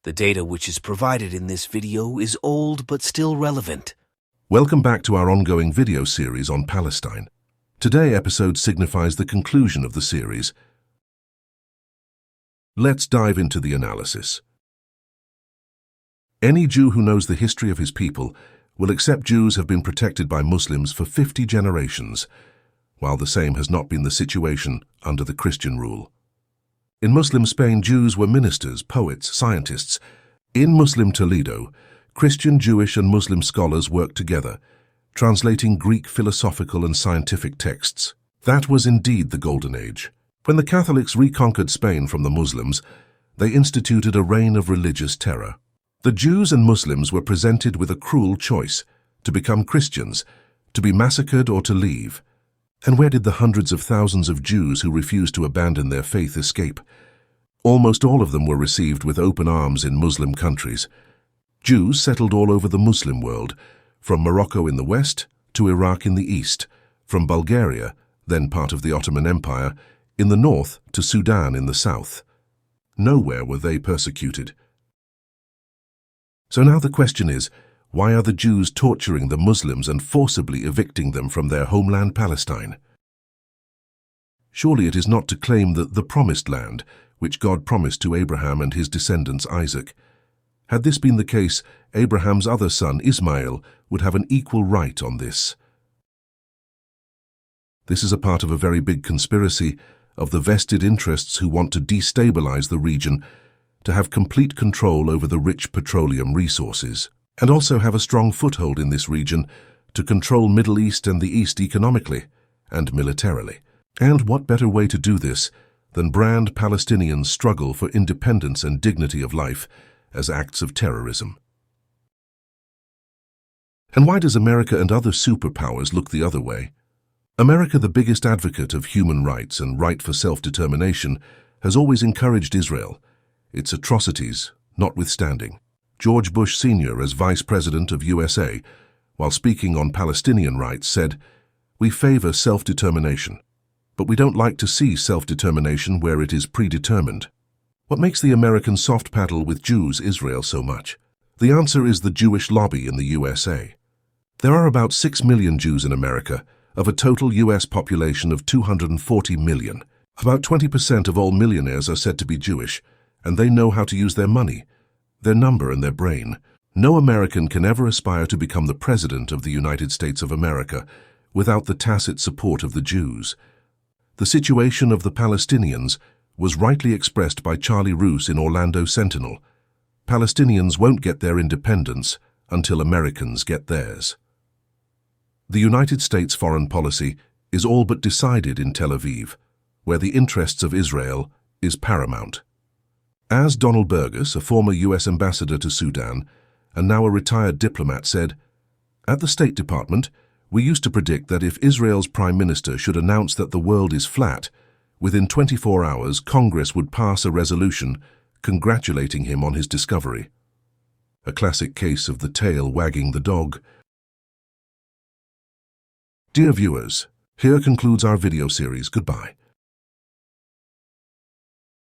The data which is provided in this video is old but still relevant. Welcome back to our ongoing video series on Palestine. Today's episode signifies the conclusion of the series. Let's dive into the analysis. Any Jew who knows the history of his people will accept Jews have been protected by Muslims for 50 generations, while the same has not been the situation under the Christian rule. In Muslim Spain, Jews were ministers, poets, scientists. In Muslim Toledo, Christian, Jewish and Muslim scholars worked together, translating Greek philosophical and scientific texts. That was indeed the Golden Age. When the Catholics reconquered Spain from the Muslims, they instituted a reign of religious terror. The Jews and Muslims were presented with a cruel choice: to become Christians, to be massacred or to leave. And where did the hundreds of thousands of Jews who refused to abandon their faith escape? Almost all of them were received with open arms in Muslim countries. Jews settled all over the Muslim world, from Morocco in the west to Iraq in the east, from Bulgaria, then part of the Ottoman Empire, in the north to Sudan in the south. Nowhere were they persecuted. So now the question is, why are the Jews torturing the Muslims and forcibly evicting them from their homeland Palestine? Surely it is not to claim the promised land, which God promised to Abraham and his descendants Isaac. Had this been the case, Abraham's other son Ismail would have an equal right on this. This is a part of a very big conspiracy of the vested interests who want to destabilize the region, to have complete control over the rich petroleum resources, and also have a strong foothold in this region to control Middle East and the East economically and militarily. And what better way to do this than brand Palestinians' struggle for independence and dignity of life as acts of terrorism? And why does America and other superpowers look the other way? America, the biggest advocate of human rights and right for self-determination, has always encouraged Israel, its atrocities notwithstanding. George Bush Sr., as Vice President of USA, while speaking on Palestinian rights, said, "We favor self-determination, but we don't like to see self-determination where it is predetermined." What makes the American soft paddle with Jews Israel so much? The answer is the Jewish lobby in the USA. There are about 6 million Jews in America, of a total US population of 240 million. About 20% of all millionaires are said to be Jewish, and they know how to use their money, their number and their brain. No American can ever aspire to become the President of the United States of America without the tacit support of the Jews. The situation of the Palestinians was rightly expressed by Charlie Roos in Orlando Sentinel. Palestinians won't get their independence until Americans get theirs. The United States foreign policy is all but decided in Tel Aviv, where the interests of Israel is paramount. As Donald Burgess, a former U.S. ambassador to Sudan and now a retired diplomat, said, "At the State Department, we used to predict that if Israel's Prime Minister should announce that the world is flat, within 24 hours Congress would pass a resolution congratulating him on his discovery." A classic case of the tail wagging the dog. Dear viewers, here concludes our video series. Goodbye.